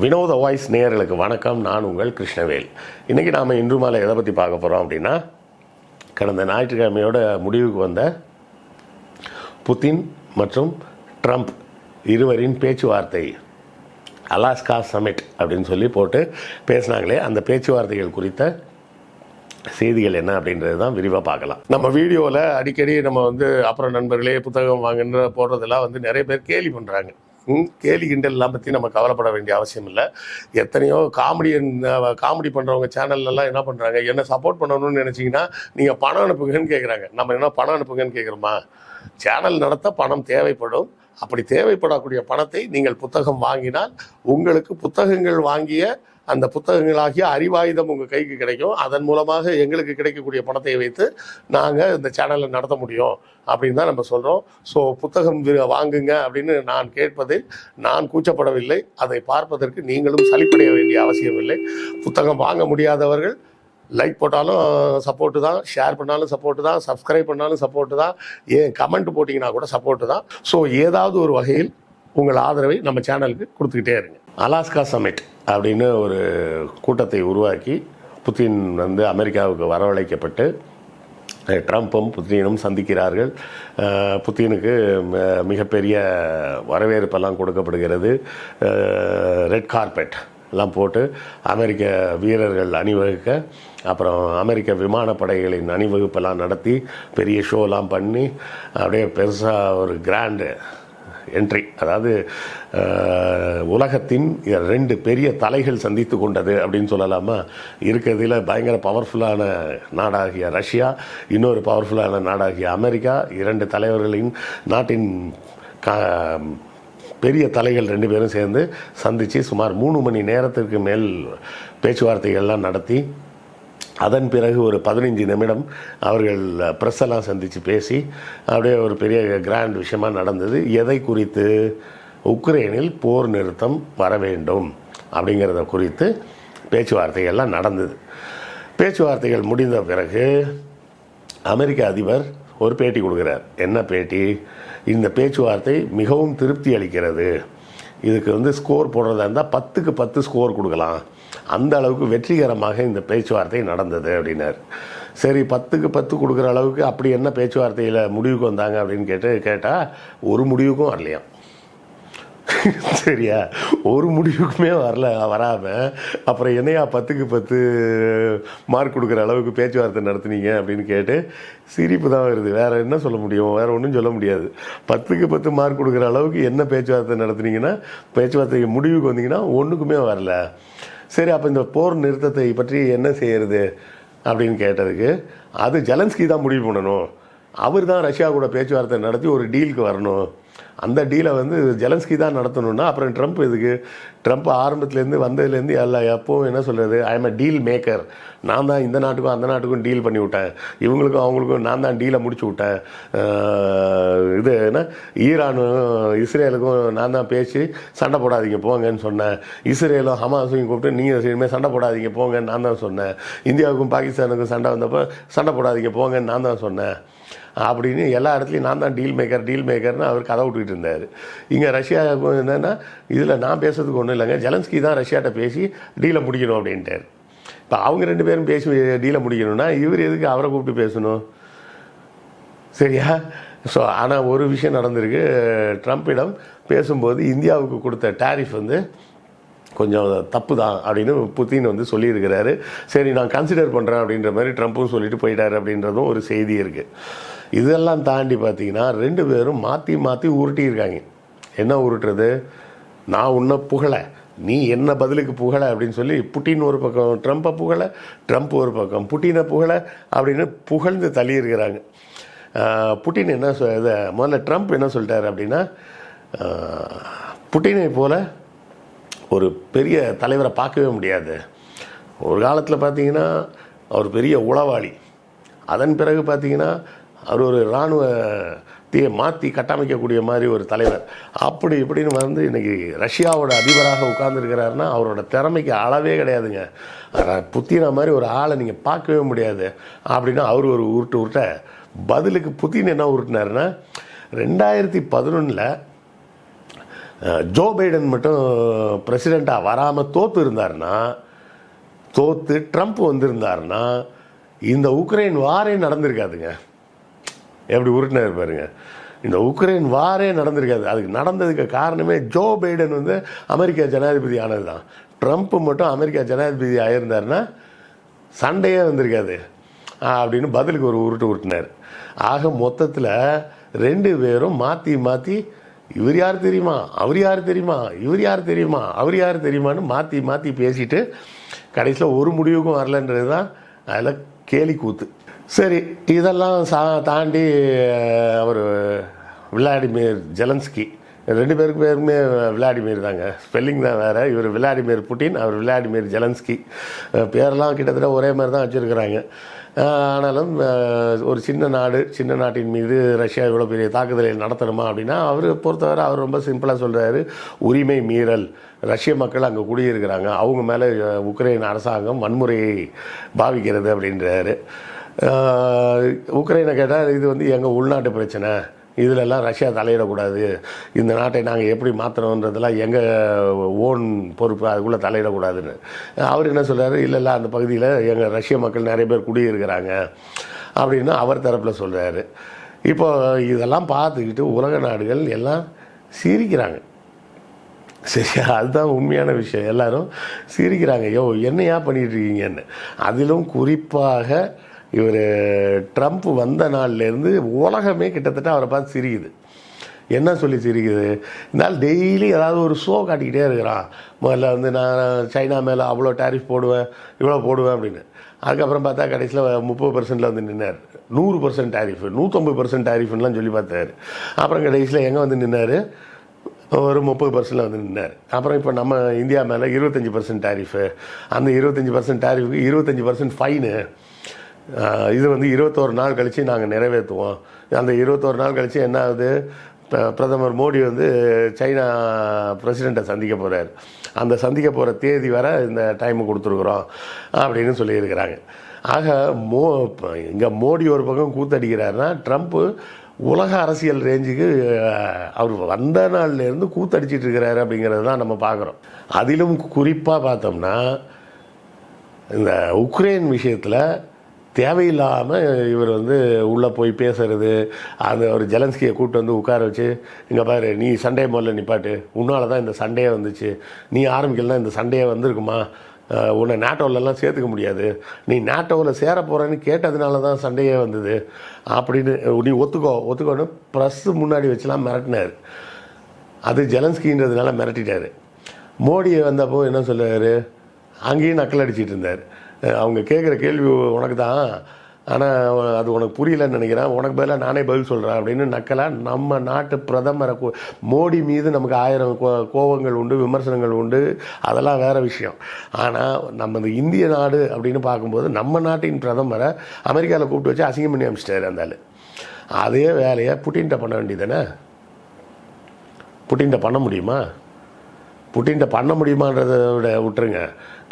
வினோத வாய்ஸ் நேயர்களுக்கு வணக்கம். நான் உங்கள் கிருஷ்ணவேல். இன்றைக்கி நாம் இன்று மாலை எதை பற்றி பார்க்க போகிறோம் அப்படின்னா, கடந்த ஞாயிற்றுக்கிழமையோட முடிவுக்கு வந்த புதின் மற்றும் ட்ரம்ப் இருவரின் பேச்சுவார்த்தை, அலாஸ்கா சமிட் அப்படின்னு சொல்லி போட்டு பேசினாங்களே, அந்த பேச்சுவார்த்தைகள் குறித்த செய்திகள் என்ன அப்படின்றது தான் விரிவாக பார்க்கலாம். நம்ம வீடியோவில் அடிக்கடி நம்ம அப்புறம் நண்பர்களே புத்தகம் வாங்குன்ற போடுறதெல்லாம் நிறைய பேர் கேலி பண்ணுறாங்க. கேலி கிண்டல்லாம் பற்றி நம்ம கவலைப்பட வேண்டிய அவசியம் இல்லை. எத்தனையோ காமெடி பண்ணுறவங்க சேனல்லலாம் என்ன பண்ணுறாங்க, என்ன சப்போர்ட் பண்ணணும்னு நினச்சிங்கன்னா நீங்கள் பணம் அனுப்புங்கன்னு கேட்குறாங்க. நம்ம என்ன பணம் அனுப்புங்கன்னு கேட்குறோமா? சேனல் நடத்த பணம் தேவைப்படும். அப்படி தேவைப்படக்கூடிய பணத்தை நீங்கள் புத்தகம் வாங்கினால் உங்களுக்கு புத்தகங்கள் வாங்கிய அந்த புத்தகங்களாகிய அறிவாயுதம் உங்கள் கைக்கு கிடைக்கும். அதன் மூலமாக எங்களுக்கு கிடைக்கக்கூடிய பணத்தை வைத்து நாங்கள் இந்த சேனலை நடத்த முடியும் அப்படின்னு தான் நம்ம சொல்கிறோம். ஸோ புத்தகம் வாங்குங்க அப்படின்னு நான் கேட்பதில் நான் கூச்சப்படவில்லை. அதை பார்ப்பதற்கு நீங்களும் சலிப்படைய வேண்டிய அவசியம் இல்லை. புத்தகம் வாங்க முடியாதவர்கள் லைக் போட்டாலும் சப்போர்ட்டு தான், ஷேர் பண்ணாலும் சப்போர்ட்டு தான், சப்ஸ்கிரைப் பண்ணாலும் சப்போர்ட்டு தான், ஏன் கமெண்ட் போட்டிங்கன்னா கூட சப்போர்ட்டு தான். ஸோ ஏதாவது ஒரு வகையில் உங்கள் ஆதரவை நம்ம சேனலுக்கு கொடுத்துக்கிட்டே இருங்க. அலாஸ்கா சமிட் அப்படின்னு ஒரு கூட்டத்தை உருவாக்கி புதின் அமெரிக்காவுக்கு வரவழைக்கப்பட்டு ட்ரம்ப்பும் புதினும் சந்திக்கிறார்கள். புதினுக்கு மிகப்பெரிய வரவேற்பெல்லாம் கொடுக்கப்படுகிறது. ரெட் கார்பெட் எல்லாம் போட்டு அமெரிக்க வீரர்கள் அணிவகுக்க, அப்புறம் அமெரிக்க விமானப்படைகளின் அணிவகுப்பெல்லாம் நடத்தி பெரிய ஷோலாம் பண்ணி அப்படியே பெருசாக ஒரு கிராண்டு என்ட்ரி, அதாவது உலகத்தின் 2 பெரிய தலைகள் சந்தித்து கொண்டது அப்படின்னு சொல்லலாமா. இருக்கிறதுல பயங்கர பவர்ஃபுல்லான நாடாகிய ரஷ்யா, இன்னொரு பவர்ஃபுல்லான நாடாகிய அமெரிக்கா, 2 தலைவர்களின் நாட்டின் பெரிய தலைகள் 2 பேரும் சேர்ந்து சந்தித்து சுமார் 3 மணி நேரத்திற்கு மேல் பேச்சுவார்த்தைகள்லாம் நடத்தி, அதன் பிறகு ஒரு 15 நிமிடம் அவர்கள் ப்ரெஸ்ஸெல்லாம் சந்தித்து பேசி அப்படியே ஒரு பெரிய கிராண்ட் விஷயமாக நடந்தது. எதை குறித்து? உக்ரைனில் போர் நிறுத்தம் வர வேண்டும் அப்படிங்கிறத குறித்து பேச்சுவார்த்தைகள்லாம் நடந்தது. பேச்சுவார்த்தைகள் முடிந்த பிறகு அமெரிக்க அதிபர் ஒரு பேட்டி கொடுக்குறார். என்ன பேட்டி? இந்த பேச்சுவார்த்தை மிகவும் திருப்தி அளிக்கிறது. இதுக்கு ஸ்கோர் போடுறதா இருந்தால் 10க்கு 10 ஸ்கோர் கொடுக்கலாம். அந்த அளவுக்கு வெற்றிகரமாக இந்த பேச்சுவார்த்தை நடந்தது அப்படின்னார். சரி, 10க்கு 10 கொடுக்குற அளவுக்கு அப்படி என்ன பேச்சுவார்த்தையில் முடிவுக்கு வந்தாங்க அப்படின்னு கேட்டால் ஒரு முடிவுக்கும் வரலையாம். சரியா, ஒரு முடிவுக்குமே வராமல் அப்புறம் என்னையா 10க்கு 10 மார்க் கொடுக்குற அளவுக்கு பேச்சுவார்த்தை நடத்துனீங்க அப்படின்னு கேட்டு சிரிப்பு தான் வருது. வேறு என்ன சொல்ல முடியும்? வேறு ஒன்றும் சொல்ல முடியாது. 10க்கு 10 மார்க் கொடுக்குற அளவுக்கு என்ன பேச்சுவார்த்தை நடத்துனீங்கன்னா, பேச்சுவார்த்தைக்கு முடிவுக்கு வந்தீங்கன்னா ஒன்றுக்குமே வரல. சரி, அப்போ இந்த போர் நிறுத்தத்தை பற்றி என்ன செய்கிறது அப்படின்னு கேட்டதுக்கு, அது ஜெலன்ஸ்கி தான் முடிவு பண்ணணும். அவர் தான் ரஷ்யா கூட பேச்சுவார்த்தை நடத்தி ஒரு டீலுக்கு வரணும். அந்த டீலை ஜெலன்ஸ்கி தான் நடத்தணும்னா அப்புறம் ட்ரம்ப் எதுக்கு? ட்ரம்ப் ஆரம்பத்துலேருந்து வந்ததுலேருந்து எப்போவும் என்ன சொல்கிறது, I am a deal maker. நான் தான் இந்த நாட்டுக்கும் அந்த நாட்டுக்கும் டீல் பண்ணி விட்டேன், இவங்களுக்கும் அவங்களுக்கும் நான் தான் டீலை முடிச்சு விட்டேன். இது என்ன, ஈரானும் இஸ்ரேலுக்கும் நான் தான் பேசி சண்டை போடாதீங்க போங்கன்னு சொன்னேன். இஸ்ரேலும் ஹமாஸையும் கூப்பிட்டு நீங்கள் இனிமேல் சண்டை போடாதீங்க போங்கன்னு நான் தான் சொன்னேன். இந்தியாவுக்கும் பாகிஸ்தானுக்கும் சண்டை வந்தப்போ சண்டை போடாதீங்க போங்கன்னு நான் தான் சொன்னேன் அப்படின்னு எல்லா இடத்துலையும் நான் தான் டீல் மேக்கர்னு அவர் கதை விட்டுக்கிட்டு இருந்தார். இங்கே ரஷ்யாவுக்கும் என்னென்னா, இதில் நான் பேசுறதுக்கு ஒன்றும் இல்லைங்க, ஜெலன்ஸ்கி தான் ரஷ்யாட்ட பேசி டீலை முடிக்கணும் அப்படின்ட்டார். இப்போ அவங்க 2 பேரும் பேசி டீலை முடிக்கணும்னா இவர் எதுக்கு அவரை கூப்பிட்டு பேசணும்? சரியா? ஸோ ஆனால் ஒரு விஷயம் நடந்திருக்கு. ட்ரம்ப்பிடம் பேசும்போது இந்தியாவுக்கு கொடுத்த டேரிஃப் கொஞ்சம் தப்பு தான் அப்படின்னு புதின் சொல்லியிருக்கிறாரு. சரி, நான் கன்சிடர் பண்ணுறேன் அப்படின்ற மாதிரி ட்ரம்ப்பும் சொல்லிட்டு போயிட்டார் அப்படின்றதும் ஒரு செய்தி இருக்குது. இதெல்லாம் தாண்டி பார்த்தீங்கன்னா 2 பேரும் மாற்றி உருட்டியிருக்காங்க. என்ன உருட்டுறது? நான் உன்னை புகழ, நீ என்ன பதிலுக்கு புகழ அப்படின்னு சொல்லி புட்டின் ஒரு பக்கம் ட்ரம்ப்பை புகழ, ட்ரம்ப் ஒரு பக்கம் புட்டினை புகழ அப்படின்னு புகழ்ந்து தள்ளியிருக்கிறாங்க. புட்டின் என்ன முதல்ல ட்ரம்ப் என்ன சொல்லிட்டார் அப்படின்னா, புட்டினை போல் ஒரு பெரிய தலைவரை பார்க்கவே முடியாது. ஒரு காலத்தில் பார்த்தீங்கன்னா அவர் பெரிய உளவாளி, அதன் பிறகு பார்த்தீங்கன்னா அவர் ஒரு இராணுவத்தையே மாற்றி கட்டமைக்கக்கூடிய மாதிரி ஒரு தலைவர், அப்படி இப்படின்னு இன்றைக்கி ரஷ்யாவோட அதிபராக உட்கார்ந்துருக்கிறாருன்னா அவரோட திறமைக்கு அளவே கிடையாதுங்க. புத்தின மாதிரி ஒரு ஆளை நீங்கள் பார்க்கவே முடியாது அப்படின்னா அவர் ஒரு உருட்ட பதிலுக்கு புத்தின் என்ன உருட்டினாருன்னா, 2011 ஜோ பைடன் மட்டும் பிரசிடெண்ட்டாக வராமல் தோற்று ட்ரம்ப் வந்திருந்தாருன்னா இந்த உக்ரைன் வாரே நடந்திருக்காதுங்க. எப்படி உருட்டினார் பாருங்க. இந்த உக்ரைன் வாரே நடந்திருக்காது. அதுக்கு நடந்ததுக்கு காரணமே ஜோ பைடன் வந்து அமெரிக்கா ஜனாதிபதி ஆனது தான். ட்ரம்ப் மட்டும் அமெரிக்கா ஜனாதிபதி ஆகியிருந்தாருன்னா சண்டையே வந்திருக்காது அப்படின்னு பதிலுக்கு ஒரு உருட்டினார். ஆக மொத்தத்தில் 2 பேரும் மாற்றி இவர் யார் தெரியுமா, அவர் யார் தெரியுமா, இவர் யார் தெரியுமா, அவர் யார் தெரியுமான்னு மாற்றி பேசிட்டு கடைசியில் ஒரு முடிவுக்கும் வரலன்றது தான் அதில் கேலி கூத்து. சரி, இதெல்லாம் தாண்டி அவர் விளாடிமிர் ஜெலன்ஸ்கி 2 பேருமே விளாடிமிர் தாங்க, ஸ்பெல்லிங் தான் வேறு. இவர் விளாடிமிர் புட்டின், அவர் விளாடிமிர் ஜெலன்ஸ்கி. பேரெல்லாம் கிட்டத்தட்ட ஒரே மாதிரி தான் வச்சுருக்கிறாங்க. ஆனாலும் ஒரு சின்ன நாட்டின் மீது ரஷ்யா இவ்வளோ பெரிய தாக்குதலை நடத்தணுமா அப்படின்னா அவர் பொறுத்தவரை அவர் ரொம்ப சிம்பிளாக சொல்கிறாரு, உரிமை மீறல், ரஷ்ய மக்கள் அங்கே குடியிருக்கிறாங்க, அவங்க மேலே உக்ரைன் அரசாங்கம் வன்முறையை பாவிக்கிறது அப்படின்றாரு. உக்ரைனை கேட்டால் இது வந்து எங்கள் உள்நாட்டு பிரச்சனை, இதிலெல்லாம் ரஷ்யா தலையிடக்கூடாது, இந்த நாட்டை நாங்கள் எப்படி மாற்றணுன்றதெல்லாம் எங்கள் ஓன் பொறுப்பு, அதுக்குள்ளே தலையிடக்கூடாதுன்னு. அவர் என்ன சொல்கிறாரு, இல்லை அந்த பகுதியில் எங்கள் ரஷ்ய மக்கள் நிறைய பேர் குடியிருக்கிறாங்க அப்படின்னு அவர் தரப்பில் சொல்கிறாரு. இப்போ இதெல்லாம் பார்த்துக்கிட்டு உலக நாடுகள் எல்லாம் சிரிக்கிறாங்க. சரியா, அதுதான் உண்மையான விஷயம். எல்லோரும் சிரிக்கிறாங்க, என்னையா பண்ணிகிட்ருக்கீங்கன்னு. அதிலும் குறிப்பாக இவர் ட்ரம்ப் வந்த நாள்லேருந்து உலகமே கிட்டத்தட்ட அவரை பார்த்து சிரிக்குது. என்ன சொல்லி சிரிக்குது, இருந்தாலும் டெய்லி ஏதாவது ஒரு ஷோ காட்டிக்கிட்டே இருக்கிறான். முதல்ல வந்து நான் சைனா மேலே அவ்வளோ டேரிஃப் போடுவேன், இவ்வளோ போடுவேன் அப்படின்னு. அதுக்கப்புறம் பார்த்தா கடைசியில் 30% வந்து நின்னார். 100% டேரிஃபு, 150% டேரிஃப்லாம் சொல்லி பார்த்தார். அப்புறம் கடைசியில் எங்கே வந்து நின்னார், ஒரு 30% வந்து நின்னார். அப்புறம் இப்போ நம்ம இந்தியா மேலே 25% டேரிஃபு, அந்த 25% டேரிஃபுக்கு 25% ஃபைனு. இது வந்து 21 நாள் கழித்து நாங்கள் நிறைவேற்றுவோம். அந்த 21 நாள் கழித்து என்ன ஆகுது, பிரதமர் மோடி வந்து சைனா பிரசிடெண்ட்டை சந்திக்க போகிறார். அந்த சந்திக்க போகிற தேதி வர இந்த டைமு கொடுத்துருக்குறோம் அப்படின்னு சொல்லியிருக்கிறாங்க. ஆக இங்கே மோடி ஒரு பக்கம் கூத்தடிக்கிறாருன்னா, ட்ரம்ப்பு உலக அரசியல் ரேஞ்சுக்கு அவர் வந்த நாள்லேருந்து கூத்தடிச்சிட்டு இருக்கிறாரு அப்படிங்கிறது தான் நம்ம பார்க்குறோம். அதிலும் குறிப்பாக பார்த்தோம்னா இந்த உக்ரைன் விஷயத்தில் தேவையில்லாமல் இவர் வந்து உள்ளே போய் பேசுறது, அந்த ஒரு ஜெலன்ஸ்கியை கூப்பிட்டு வந்து உட்கார வச்சு, இங்கே பாரு நீ சண்டையை முதல்ல நிப்பாட்டு, உன்னால தான் இந்த சண்டையே வந்துச்சு, நீ ஆரம்பிக்கலாம் இந்த சண்டையே வந்திருக்குமா, உன்னை நேட்டோவிலலாம் சேர்த்துக்க முடியாது, நீ நேட்டோவில் சேர போகிறேன்னு கேட்டதுனால தான் சண்டையே வந்தது அப்படின்னு நீ ஒத்துக்கோன்னு ப்ரெஸ்ஸு முன்னாடி வச்சுலாம் மிரட்டினார். அது ஜெலன்ஸ்கின்றதுனால மிரட்டிட்டார். மோடி வந்தப்போ என்ன சொல்கிறார், அங்கேயும் நக்கல் அடிச்சிட்டு இருந்தார். அவங்க கேட்குற கேள்வி உனக்கு தான், ஆனால் அது உனக்கு புரியலன்னு நினைக்கிறேன், உனக்கு பதிலாக நானே பதில் சொல்கிறேன் அப்படின்னு நக்கலாக நம்ம நாட்டு பிரதமரை மோடி மீது நமக்கு 1000 கோபங்கள் உண்டு, விமர்சனங்கள் உண்டு, அதெல்லாம் வேறு விஷயம். ஆனால் நம்ம இந்த இந்திய நாடு அப்படின்னு பார்க்கும்போது நம்ம நாட்டின் பிரதமரை அமெரிக்காவில் கூப்பிட்டு வச்சு அசிங்கம் பண்ணி அனுப்பிச்சிட்டாரு அந்த அதே வேலையை புட்டின்கிட்ட பண்ண வேண்டியதானே. புட்டின்கிட்ட பண்ண முடியுமா? புட்டின்கிட்ட பண்ண முடியுமான்றதை விட்டுருங்க.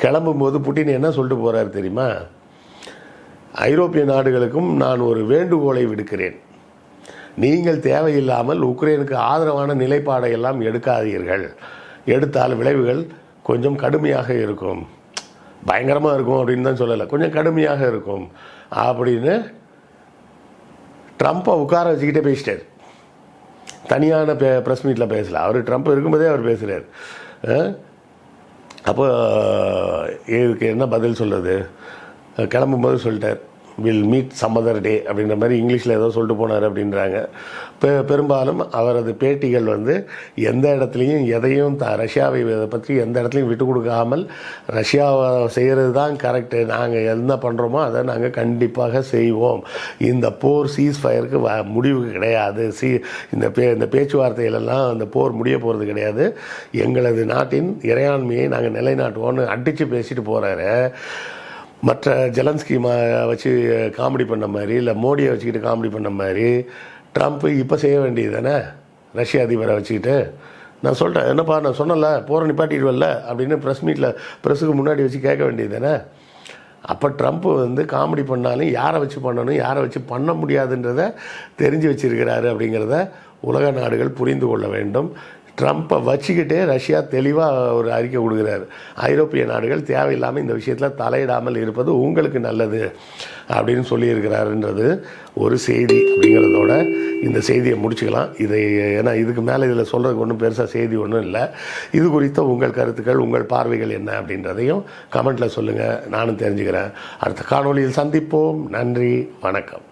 கிளம்பும்போது புட்டின் என்ன சொல்லிட்டு போகிறார் தெரியுமா, ஐரோப்பிய நாடுகளுக்கும் நான் ஒரு வேண்டுகோளை விடுக்கிறேன், நீங்கள் தேவையில்லாமல் உக்ரைனுக்கு ஆதரவான நிலைப்பாடை எல்லாம் எடுக்காதீர்கள், எடுத்தால் விளைவுகள் கொஞ்சம் கடுமையாக இருக்கும், பயங்கரமாக இருக்கும் அப்படின்னு தான் சொல்லலை, கொஞ்சம் கடுமையாக இருக்கும் அப்படின்னு ட்ரம்ப்பை உட்கார வச்சுக்கிட்டே பேசிட்டார். தனியான ப்ரெஸ் மீட்டில் பேசலை, அவர் ட்ரம்ப் இருக்கும்போதே அவர் பேசுகிறார். அப்போ இதுக்கு என்ன பதில் சொல்கிறது, கிளம்பும்போது சொல்லிட்டார், will meet some other day அப்படின்ற மாதிரி இங்கிலீஷில் ஏதோ சொல்லிட்டு போனார் அப்படின்றாங்க. பெரும்பாலும் அவரது பேட்டிகள் வந்து எந்த இடத்துலையும் எதையும் ரஷ்யாவை பற்றி எந்த இடத்துலையும் விட்டு கொடுக்காமல் ரஷ்யாவை செய்கிறது தான் கரெக்டு, நாங்கள் என்ன பண்ணுறோமோ அதை நாங்கள் கண்டிப்பாக செய்வோம், இந்த போர் சீஸ்ஃபயருக்கு முடிவு கிடையாது, இந்த பேச்சுவார்த்தையிலெல்லாம் அந்த போர் முடிய போகிறது கிடையாது, எங்களது நாட்டின் இறையாண்மையை நாங்கள் நிலைநாட்டுவோம்னு அடித்து பேசிட்டு போகிறாரு. மற்ற ஜெலன்ஸ்கி வச்சு காமெடி பண்ண மாதிரி, இல்லை மோடியை வச்சுக்கிட்டு காமெடி பண்ண மாதிரி ட்ரம்ப்பு இப்போ செய்ய வேண்டியது தானே, ரஷ்ய அதிபரை வச்சுக்கிட்டு. நான் சொல்கிறேன், என்னப்பா நான் சொன்னல போகிற நிப்பாட்டிடுவல்ல அப்படின்னு ப்ரெஸ்ஸுக்கு முன்னாடி வச்சு கேட்க வேண்டியது தானே. அப்போ ட்ரம்ப்பு வந்து காமெடி பண்ணாலும் யாரை வச்சு பண்ணணும், யாரை வச்சு பண்ண முடியாதுன்றதை தெரிஞ்சு வச்சுருக்கிறாரு அப்படிங்கிறத உலக நாடுகள் புரிந்து கொள்ள வேண்டும். ட்ரம்ப்பை வச்சுக்கிட்டே ரஷ்யா தெளிவாக ஒரு அறிக்கை கொடுக்குறாரு. ஐரோப்பிய நாடுகள் தேவையில்லாமல் இந்த விஷயத்தில் தலையிடாமல் இருப்பது உங்களுக்கு நல்லது அப்படின்னு சொல்லியிருக்கிறாருன்றது ஒரு செய்தி. அப்படிங்கிறதோட இந்த செய்தியை முடிச்சுக்கலாம். இதை ஏன்னா இதுக்கு மேலே இதில் சொல்கிறதுக்கு ஒன்றும் பெருசாக செய்தி ஒன்றும் இல்லை. இது குறித்த உங்கள் கருத்துக்கள், உங்கள் பார்வைகள் என்ன அப்படின்றதையும் கமெண்ட்டில் சொல்லுங்கள், நானும் தெரிஞ்சுக்கிறேன். அடுத்த காணொளியில் சந்திப்போம். நன்றி, வணக்கம்.